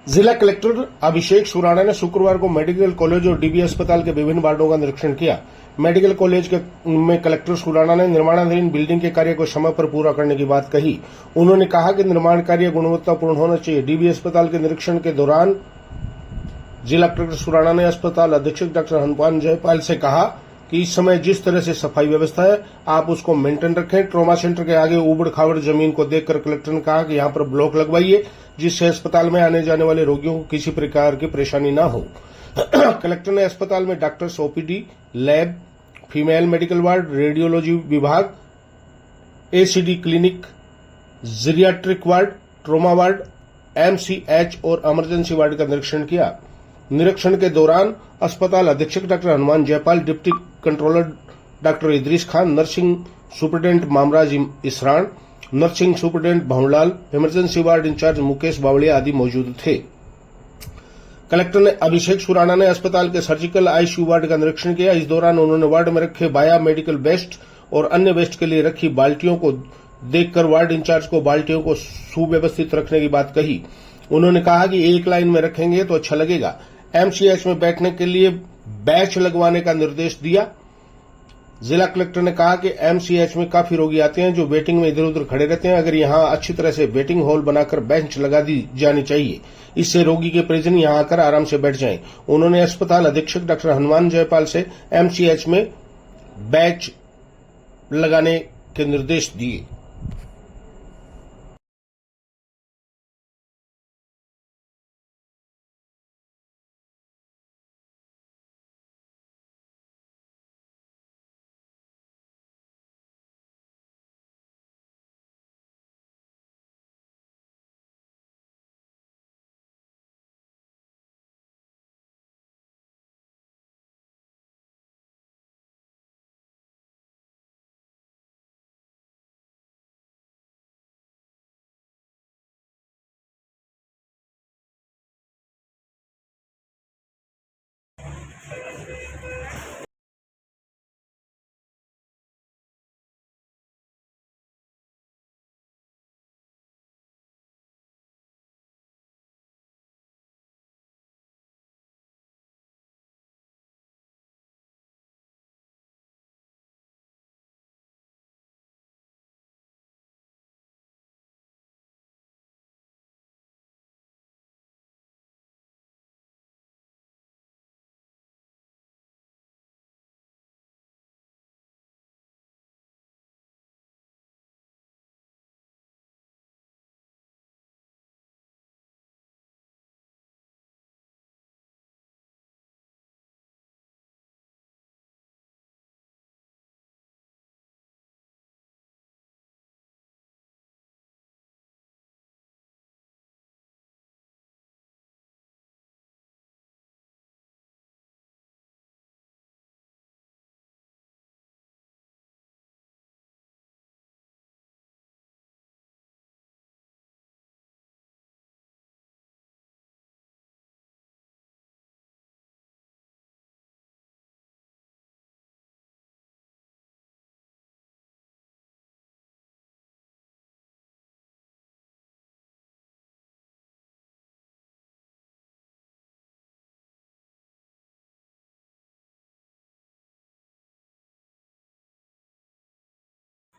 जिला कलेक्टर अभिषेक सुराणा ने शुक्रवार को मेडिकल कॉलेज और डीबी अस्पताल के विभिन्न वार्डों का निरीक्षण किया। मेडिकल कॉलेज में कलेक्टर सुराणा ने निर्माणाधीन बिल्डिंग के कार्य को समय पर पूरा करने की बात कही। उन्होंने कहा कि निर्माण कार्य गुणवत्तापूर्ण होना चाहिए। डीबी अस्पताल के निरीक्षण के दौरान जिला कलेक्टर सुराणा ने अस्पताल अधीक्षक डॉक्टर हनुमान जयपाल से कहा कि इस समय जिस तरह से सफाई व्यवस्था है आप उसको मेंटेन रखें। ट्रॉमा सेंटर के आगे उबड़ खाबड़ जमीन को देखकर कलेक्टर ने कहा कि यहां पर ब्लॉक लगवाइए जिससे अस्पताल में आने जाने वाले रोगियों को किसी प्रकार की परेशानी न हो। कलेक्टर ने अस्पताल में doctors, OPD, lab, female medical ward, radiology विभाग, ACD clinic, geriatric ward, trauma ward, MCH और इमरजेंसी वार्ड का निरीक्षण किया। निरीक्षण के दौरान अस्पताल अधीक्षक doctor Hanuman Jaipal, deputy controller doctor Idris Khan, nursing superintendent Mamraj Israan, nursing superintendent Bhawanlal, emergency ward incharge Mukesh Bawadiya आदि मौजूद थे। कलेक्टर ने अभिषेक सुराणा ने अस्पताल के सर्जिकल आईसीयू वार्ड का निरीक्षण किया। इस दौरान उन्होंने वार्ड में रखे बायो मेडिकल वेस्ट और अन्य वेस्ट के लिए रखी बाल्टियों को देखकर वार्ड इंचार्ज को बाल्टियों को सुव्यवस्थित रखने की बात कही। उन्होंने कहा कि एक लाइन में रखेंगे तो अच्छा लगेगा। एमसीएच में बैठने के लिए बैच लगवाने का निर्देश दिया। जिला कलेक्टर ने कहा कि एमसीएच में काफी रोगी आते हैं जो वेटिंग में इधर उधर खड़े रहते हैं। अगर यहां अच्छी तरह से वेटिंग हॉल बनाकर बेंच लगा दी जानी चाहिए, इससे रोगी के परिजन यहां आकर आराम से बैठ जाएं। उन्होंने अस्पताल अधीक्षक डॉक्टर हनुमान जयपाल से एमसीएच में बैच लगाने के निर्देश दिए।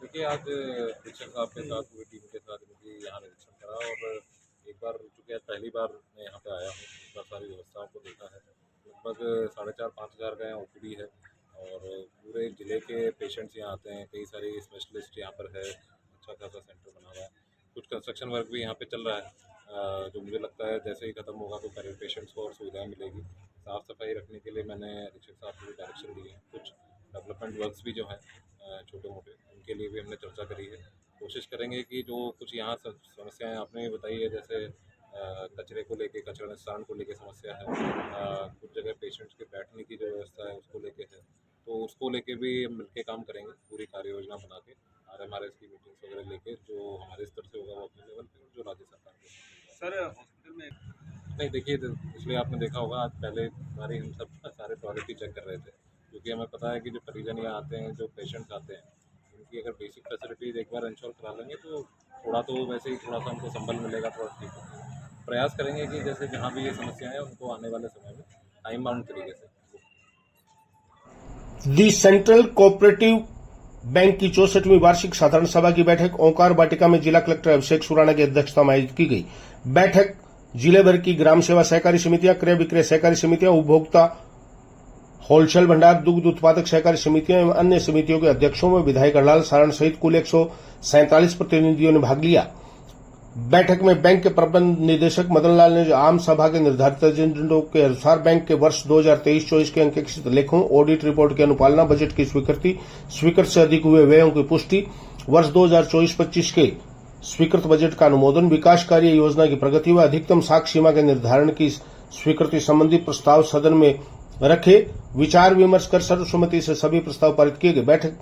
देखिए, आज अधीक्षक साहब के साथ पूरी टीम के साथ मुझे यहाँ निरीक्षण करा और एक बार चूँकि आज पहली बार मैं यहाँ पे आया हूँ, एक बार सारी व्यवस्थाओं को देखा है। लगभग 4,500 5,000 का यहाँ ओपीडी है और पूरे ज़िले के पेशेंट्स यहाँ आते हैं। कई सारे स्पेशलिस्ट यहाँ पर है, अच्छा खासा सेंटर बना हुआ है। कुछ कंस्ट्रक्शन वर्क भी यहाँ पे चल रहा है, जो मुझे लगता है जैसे ही ख़त्म होगा तो सारे पेशेंट्स को और सुविधाएँ मिलेगी। साफ़ सफाई रखने के लिए मैंने अधीक्षक साहब को डायरेक्शन दिए हैं। कुछ डेवलपमेंट वर्क्स भी जो हैं छोटे मोटे, उनके लिए भी हमने चर्चा करी है। कोशिश करेंगे कि जो कुछ यहाँ समस्याएं आपने भी बताई है, जैसे कचरे को लेके, कचरा निस्तारण को लेके समस्या है, कुछ जगह पेशेंट्स के बैठने की जो व्यवस्था है उसको लेके है, तो उसको लेके भी हम मिलकर काम करेंगे। पूरी कार्य योजना बना के RMRS की मीटिंग्स वगैरह लेके, जो हमारे स्तर से होगा वो अपने लेवल पे, जो राज्य सरकार के सर हॉस्पिटल में नहीं। देखिए, इसलिए आपने देखा होगा आज पहले हमारी हम सब सारे क्वालिटी चेक कर रहे थे, क्योंकि हमें पता है कि जो परिजन यहाँ आते हैं, जो पेशेंट्स आते हैं, उनकी अगर बेसिक फैसिलिटीज़ एक बार इंश्योर करा लेंगे तो थोड़ा तो वैसे ही थोड़ा सा हमको संबल मिलेगा, थोड़ा ठीक है। प्रयास करेंगे कि जैसे जहाँ भी ये समस्याएं हैं उनको आने वाले समय में टाइम बाउंड तरीके से। दी सेंट्रल कोऑपरेटिव बैंक की 64वीं वार्षिक साधारण सभा की बैठक ओंकार वाटिका में जिला कलेक्टर अभिषेक सुराणा की अध्यक्षता में आयोजित की गई। बैठक जिले भर की ग्राम सेवा सहकारी समितियां, क्रय विक्रय सहकारी समितियां, उपभोक्ता होलसेल भंडार, दुग्ध उत्पादक सहकारी समितियां एवं अन्य समितियों के अध्यक्षों में विधायक हरलाल सारण सहित कुल 147 प्रतिनिधियों ने भाग लिया। बैठक में बैंक के प्रबंध निदेशक मदन लाल ने आम सभा के निर्धारित एजेंडों के अनुसार बैंक के वर्ष 2023-24 के अंकेक्षित लेखों, ऑडिट रिपोर्ट की अनुपालना, बजट की स्वीकृति, स्वीकृत से अधिक हुए व्ययों की पुष्टि, वर्ष 2024-25 के स्वीकृत बजट का अनुमोदन, विकास कार्य योजना की प्रगति व अधिकतम साख सीमा के निर्धारण की स्वीकृति संबंधी प्रस्ताव सदन में रखे। विचार विमर्श कर सर्वसम्मति से सभी प्रस्ताव पारित किए गए। बैठक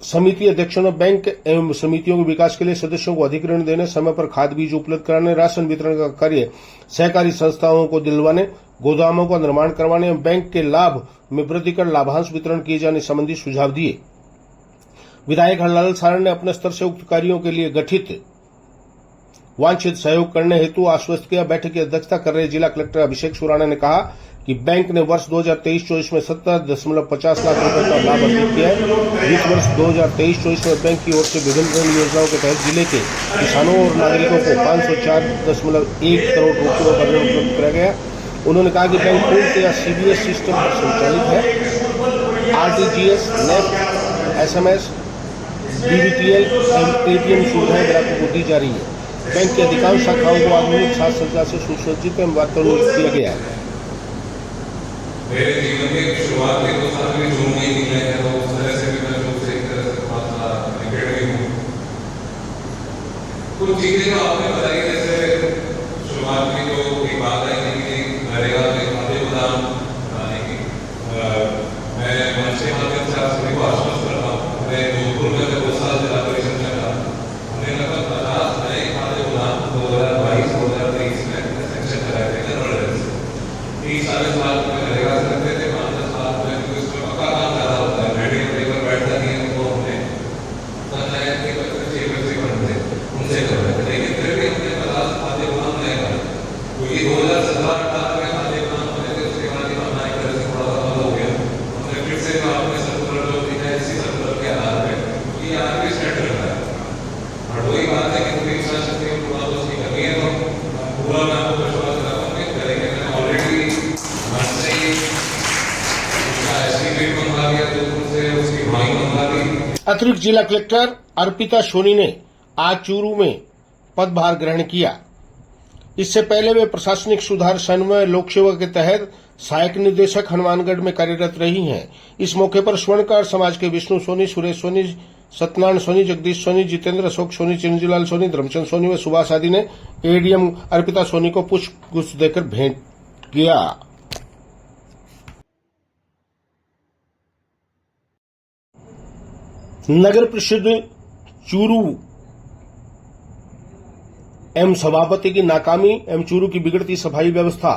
समिति अध्यक्षों ने बैंक एवं समितियों के विकास के लिए सदस्यों को अधिक ऋण देने, समय पर खाद बीज उपलब्ध कराने, राशन वितरण का कार्य सहकारी संस्थाओं को दिलवाने, गोदामों का निर्माण करवाने एवं बैंक के लाभ में वृद्धि कर लाभांश वितरण किए जाने संबंधी सुझाव दिए। विधायक हरलाल सारण ने अपने स्तर से उक्त कार्यों के लिए गठित वांछित सहयोग करने हेतु आश्वस्त किया। बैठक की अध्यक्षता कर रहे जिला कलेक्टर अभिषेक सुराणा ने कहा कि बैंक ने वर्ष 2023-24 में 17.50 लाख रुपए का लाभ अर्जित किया है। इस वर्ष 2023-24 में बैंक की ओर से विभिन्न ऋण योजनाओं के तहत जिले के किसानों और नागरिकों को 504.1 करोड़ रुपयों का ऋण उपलब्ध कराया गया। उन्होंने कहा कि बैंक पूर्णतः सीबीएस सिस्टम पर संचालित है। आरटीजीएस, नेफ्ट, एसएमएस, डीबीटीएल एवं एटीएम सुविधाएं ग्राहकों को दी जा रही है। बैंक की अधिकांश शाखाओं को आधुनिक साज सज्जा से सुसज्जित एवं वातानुकूलित किया गया है। मेरे जीवन की शुरुआत के 2 साल में जून में ही निकले हैं, तो उस तरह से भी मैं जून से एक तरह से बहुत सा निकट भी हूँ। कुछ चीजें तो आपने बताई, जैसे शुरुआत में जो एक बात आई थी कि नरेगा में खाद्य गोदाम बनाने की, मैं मंच के माध्यम से आप सभी को आश्वस्त करता हूँ। मैं जोधपुर में 2 साल जिला परिषद में रहा, हमने लगभग 50 नए खाद्य गोदाम 2022-2023 में सेंक्शन कराए थे गवर्नमेंट से। 30-40 लाख रुपए नरेगा से लगते थे, 5-10 लाख रुपए तो इसमें पक्का काम ज्यादा होता है, रेडी लेबर बैठता नहीं है, तो हमने पंचायत के 6 बच्चे बनते उनसे कर रहे थे। लेकिन फिर भी हमने 50 खाद्य गोदाम नए बनाए, क्योंकि 2017-18 में खाद्य गोदाम बने थे, उसके बाद ही हमारा एक तरह से थोड़ा सा बंद हो गया। हमने फिर से आपने सर्कुलर जो दिया है, इसी सर्कुलर के आधार पर ये आगे स्टार्ट करना है। और वही बात है कि पूरी इच्छा शक्ति और पूरा तो उसकी कमी है, तो पूरा मैं आपको विश्वास दिलाता हूँ कि करेंगे। मैंने ऑलरेडी मन से ही उसका एस्टीमेट मंगवा दिया, तो उनसे उसकी ड्राइंग मंगवा दी। अतिरिक्त जिला कलेक्टर अर्पिता सोनी ने आज चूरू में पदभार ग्रहण किया। इससे पहले वे प्रशासनिक सुधार समन्वय लोक सेवा के तहत सहायक निदेशक हनुमानगढ़ में कार्यरत रही हैं। इस मौके पर स्वर्णकार समाज के विष्णु सोनी, सुरेश सोनी, सत्यनारायण सोनी, जगदीश सोनी, जितेंद्र अशोक सोनी, चिरंजीलाल सोनी, धर्मचंद सोनी व सुभाष आदि ने एडीएम अर्पिता सोनी को पुष्प गुच्छ देकर भेंट किया। नगर परिषद चूरू एवं सभापति की नाकामी एवं चूरू की बिगड़ती सफाई व्यवस्था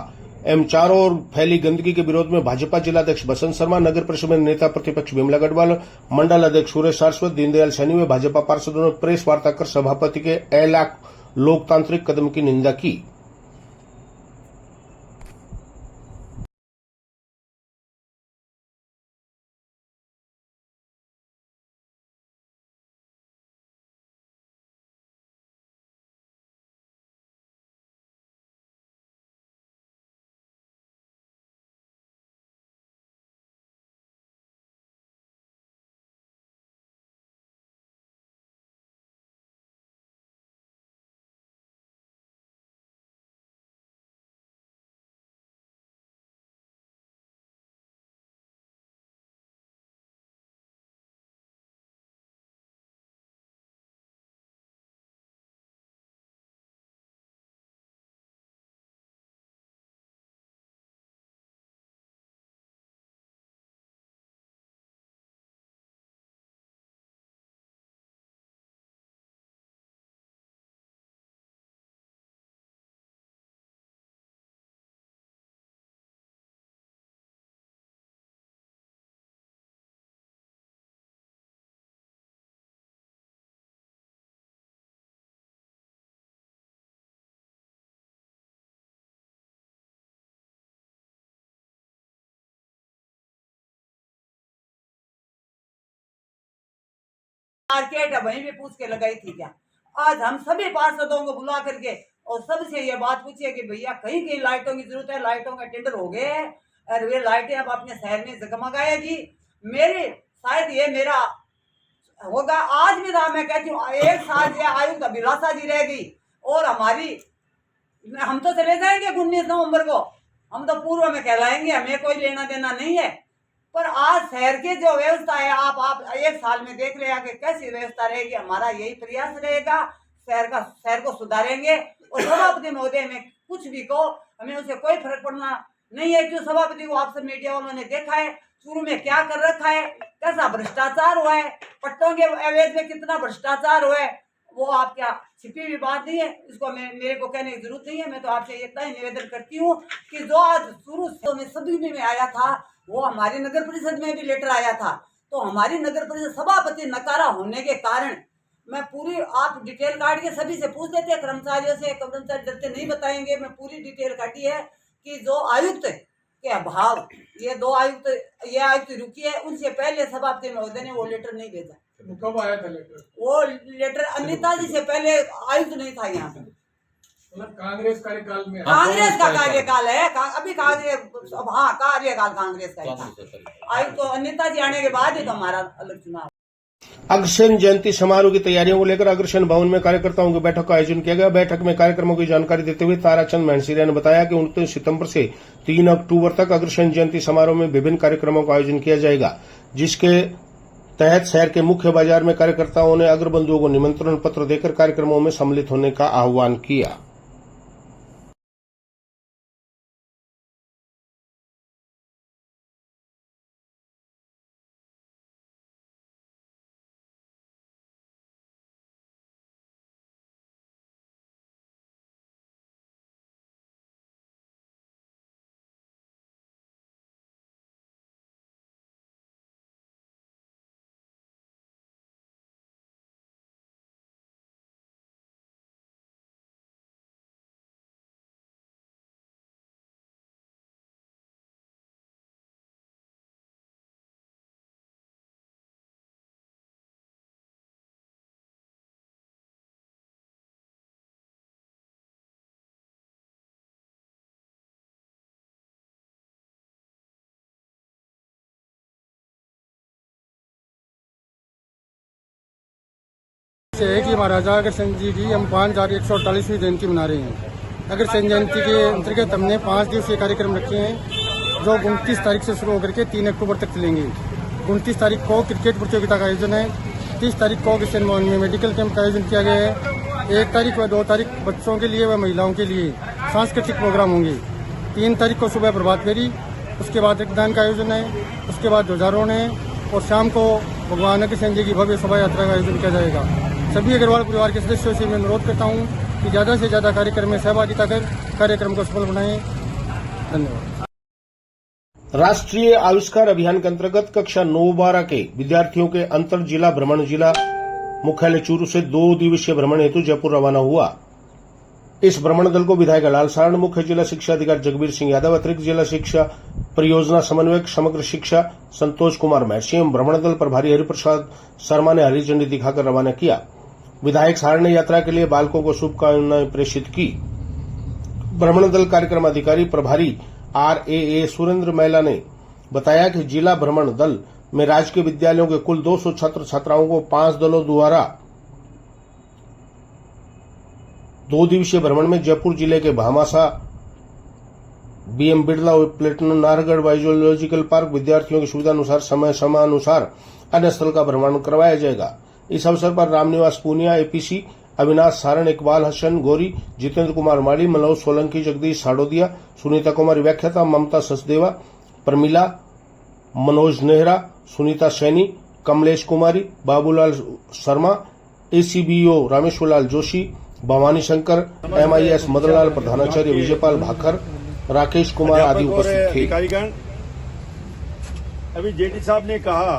एवं चारों ओर फैली गंदगी के विरोध में भाजपा जिलाध्यक्ष बसंत शर्मा, नगर परिषद में नेता प्रतिपक्ष विमला गढ़वाल, मंडल अध्यक्ष सुरेश सारस्वत, दीनदयाल सैनी व भाजपा पार्षदों ने प्रेस वार्ता कर सभापति के अलाक लोकतांत्रिक कदम की निंदा की। मार्केट है वहीं पे पूछ के लगाई थी क्या? आज हम सभी पार्षदों को बुला करके और सबसे ये बात पूछिए कि भैया कहीं कहीं लाइटों की जरूरत है, लाइटों का टेंडर हो गए हैं और वे लाइटें अब अपने शहर में जगमगाएगी। मेरे शायद ये मेरा होगा आज भी था, मैं कहती हूँ 1 साल ये आयु अभिलाषा जी रहेगी और हमारी हम तो चले जाएंगे 19 नवंबर को, हम तो पूर्व में कहलाएंगे, हमें कोई लेना देना नहीं है। पर आज शहर की जो व्यवस्था है आप 1 साल में देख ले आगे कैसी व्यवस्था रहेगी। हमारा यही प्रयास रहेगा, शहर को सुधारेंगे। और सभापति महोदय में कुछ भी कहो, हमें उसे कोई फर्क पड़ना नहीं है। जो सभापति को आप सब मीडिया वालों ने देखा है शुरू में क्या कर रखा है, कैसा भ्रष्टाचार हुआ है, पट्टों के अवैध में कितना भ्रष्टाचार हुआ है, वो आप क्या छिपी हुई बात नहीं है। इसको मेरे को कहने की जरूरत नहीं है। मैं तो आपसे इतना ही निवेदन करती हूँ कि जो आज शुरू में सभी में आया था वो हमारी नगर परिषद में भी लेटर आया था। तो हमारी नगर परिषद सभापति नकारा होने के कारण मैं पूरी, आप डिटेल काट के सभी से पूछ लेते हैं, कर्मचारियों से, कर्मचारी डरते नहीं बताएंगे। मैं पूरी डिटेल काटी है कि जो आयुक्त के अभाव ये 2 आयुक्त, ये आयुक्त रुकी है, उनसे पहले सभापति महोदय ने वो लेटर नहीं भेजा। कब आया था लेटर? वो लेटर अनिता जी से पहले आयुक्त नहीं था यहाँ पे। मतलब कांग्रेस कार्यकाल में? कांग्रेस का कार्यकाल है अभी, कांग्रेस, हाँ कार्यकाल कांग्रेस का था। आयुक्त तो अनिता जी आने के बाद ही तो हमारा अलग चुनाव। अग्रसेन जयंती समारोह की तैयारियों को लेकर अग्रसेन भवन में कार्यकर्ताओं की बैठक का आयोजन किया गया। बैठक में कार्यक्रमों की जानकारी देते हुए ताराचंद महंसिरिया ने बताया कि 29 सितंबर से 3 अक्टूबर तक अग्रसेन जयंती समारोह में विभिन्न कार्यक्रमों का आयोजन किया जाएगा, जिसके तहत शहर के मुख्य बाजार में कार्यकर्ताओं ने अग्रबंधुओं को निमंत्रण पत्र देकर कार्यक्रमों में सम्मिलित होने का आह्वान किया। है कि महाराजा अग्रसेन जी की हम 5148वीं जयंती मना रहे हैं। अग्रसेन जयंती के अंतर्गत हमने 5 दिवसीय कार्यक्रम रखे हैं जो 29 तारीख से शुरू होकर के 3 अक्टूबर तक चलेंगे। 29 तारीख को क्रिकेट प्रतियोगिता का आयोजन है। 30 तारीख को अग्रसेन भवन में मेडिकल कैंप का आयोजन किया गया है। 1 तारीख व 2 तारीख बच्चों के लिए व महिलाओं के लिए सांस्कृतिक प्रोग्राम होंगे। 3 तारीख को सुबह प्रभात फेरी, उसके बाद रक्तदान का आयोजन है, उसके बाद ध्वजारोहण है और शाम को भगवान अग्रसेन जी की भव्य शोभा यात्रा का आयोजन किया जाएगा। सभी अग्रवाल परिवार के सदस्यों से मैं अनुरोध करता हूं कि ज्यादा से ज्यादा कार्यक्रम में सहभागिता कर कार्यक्रम को सफल बनाएं। धन्यवाद। राष्ट्रीय आविष्कार अभियान के अंतर्गत कक्षा 9-12 के विद्यार्थियों के अंतर जिला भ्रमण जिला मुख्यालय चूरू से 2 दिवसीय भ्रमण हेतु जयपुर रवाना हुआ। इस भ्रमण दल को विधायक लाल सारण, मुख्य जिला शिक्षा अधिकारी जगबीर सिंह यादव, अतिरिक्त जिला शिक्षा परियोजना समन्वयक समग्र शिक्षा संतोष कुमार महर्षि एवं भ्रमण दल प्रभारी हरिप्रसाद शर्मा ने हरी झंडी दिखाकर रवाना किया। विधायक सारण ने यात्रा के लिए बालकों को शुभकामनाएं प्रेषित की। भ्रमण दल कार्यक्रम अधिकारी प्रभारी RAA सुरेंद्र मैला ने बताया कि जिला भ्रमण दल में राजकीय विद्यालयों के कुल 200 छात्र छात्राओं को 5 दलों द्वारा 2 दिवसीय भ्रमण में जयपुर जिले के Bhamasha, BM Birla, platinum, Nahargarh biological park विद्यार्थियों की सुविधा अनुसार समय समानुसार अन्य स्थल का भ्रमण करवाया जाएगा। इस अवसर पर रामनिवास पूनिया, APC अविनाश सारण, इकबाल हसन गौरी, जितेंद्र कुमार माली, मनोज सोलंकी, जगदीश साडोदिया, सुनीता कुमारी व्याख्याता, ममता सचदेवा, प्रमिला, मनोज नेहरा, सुनीता सैनी, कमलेश कुमारी, बाबूलाल शर्मा, ACBO रामेश्वरलाल जोशी, भवानी शंकर, MIS मदनलाल, प्रधानाचार्य विजयपाल भाकर, राकेश कुमार आदि उपस्थित थे। अधिकारीगण, अभी जेडी साहब ने कहा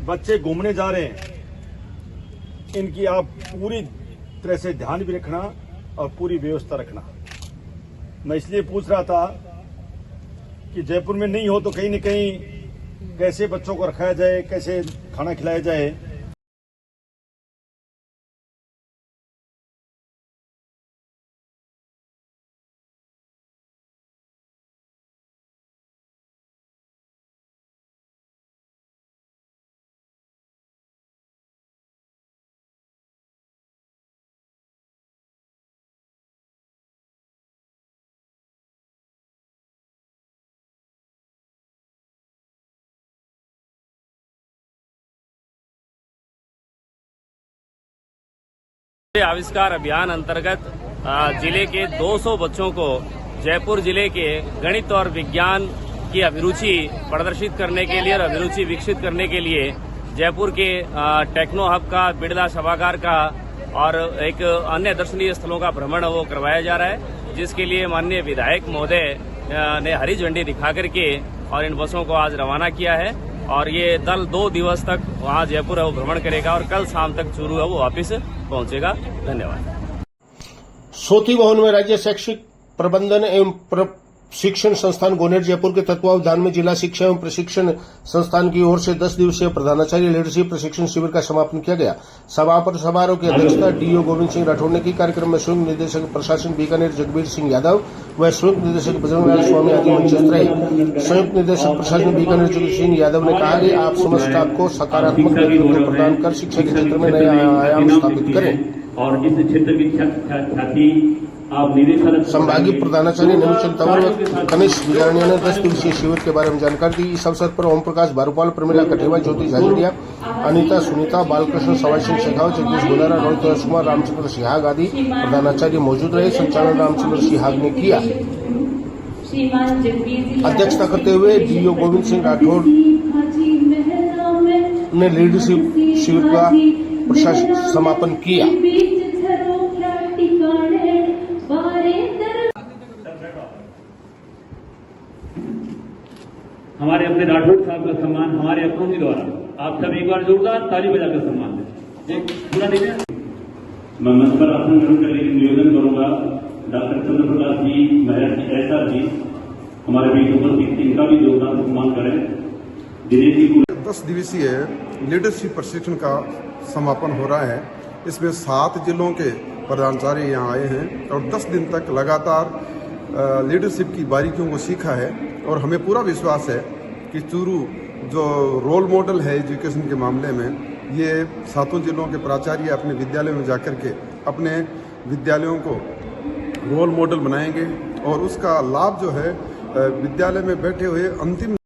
बच्चे घूमने जा रहे हैं, इनकी आप पूरी तरह से ध्यान भी रखना और पूरी व्यवस्था रखना। मैं इसलिए पूछ रहा था कि जयपुर में नहीं हो तो कहीं न कहीं कैसे बच्चों को रखाया जाए, कैसे खाना खिलाया जाए। आविष्कार अभियान अंतर्गत जिले के 200 बच्चों को जयपुर जिले के गणित और विज्ञान की अभिरुचि प्रदर्शित करने के लिए और अभिरुचि विकसित करने के लिए जयपुर के टेक्नो हब का, बिड़ला सभागार का और एक अन्य दर्शनीय स्थलों का भ्रमण वो करवाया जा रहा है, जिसके लिए माननीय विधायक महोदय ने हरी झंडी दिखा करके और इन बसों को आज रवाना किया है। और ये दल 2 दिवस तक वहां जयपुर है वो भ्रमण करेगा और कल शाम तक चूरू है वो वापिस पहुंचेगा। धन्यवाद। सोती भवन में राज्य शैक्षिक प्रबंधन एवं प्रशिक्षण संस्थान गोनेर जयपुर के तत्वावधान में जिला शिक्षा एवं प्रशिक्षण संस्थान की ओर से 10 दिवसीय प्रधानाचार्य लीडरशिप प्रशिक्षण शिविर का समापन किया गया। समापन समारोह की अध्यक्षता डीओ गोविंद सिंह राठौर ने की। कार्यक्रम में संयुक्त निदेशक प्रशासन बीकानेर जगबीर सिंह यादव व संयुक्त निदेशक बजरंगलाल स्वामी आदि मंचस्थ रहे। संयुक्त निदेशक प्रशासन बीकानेर जगबीर सिंह यादव ने कहा कि आप समस्त स्टाफ को सकारात्मक नेतृत्व प्रदान कर शिक्षा के क्षेत्र में नए आयाम स्थापित करें। और इस क्षेत्र की ख्याति आप निदेशक संभागीय प्रधानाचार्य नवीचंद तंवर व कनिष्ठ विचारणियों ने 10 दिवसीय शिविर के बारे में जानकारी दी। इस अवसर पर ओम प्रकाश बारूपाल, प्रमिला कठेवा, ज्योति झाझड़िया, अनिता सुनीता, बालकृष्ण, सवाई सिंह शेखावत, जगदीश गोदारा, रोहित कुमार, रामचंद्र सिहाग आदि प्रधानाचार्य मौजूद रहे। संचालन रामचंद्र सिहाग ने किया। अध्यक्षता करते हुए डीओ गोविंद सिंह राठौर ने लीडरशिप शिविर का प्रशासन समापन किया। हमारे अपने राठौर साहब का सम्मान हमारे अपनों के द्वारा आप सब एक बार जोरदार ताली बजाकर सम्मान दें। पूरा देखिए। मैं मंच पर आसन ग्रहण करने की निवेदन करूंगा। डॉक्टर चंद्र प्रकाश जी, महर्षि एसआर जी, हमारे बीच उपस्थित, इनका भी जोरदार सम्मान करें। दिनेश जी 10 दिवसीय लीडरशिप प्रशिक्षण का समापन हो रहा है। इसमें 7 जिलों के प्रधानाचार्य यहाँ आए हैं और 10 दिन तक लगातार लीडरशिप की बारीकियों को सीखा है। और हमें पूरा विश्वास है कि चूरू जो रोल मॉडल है एजुकेशन के मामले में, ये 7 जिलों के प्राचार्य अपने विद्यालयों में जाकर के अपने विद्यालयों को रोल मॉडल बनाएंगे और उसका लाभ जो है विद्यालय में बैठे हुए अंतिम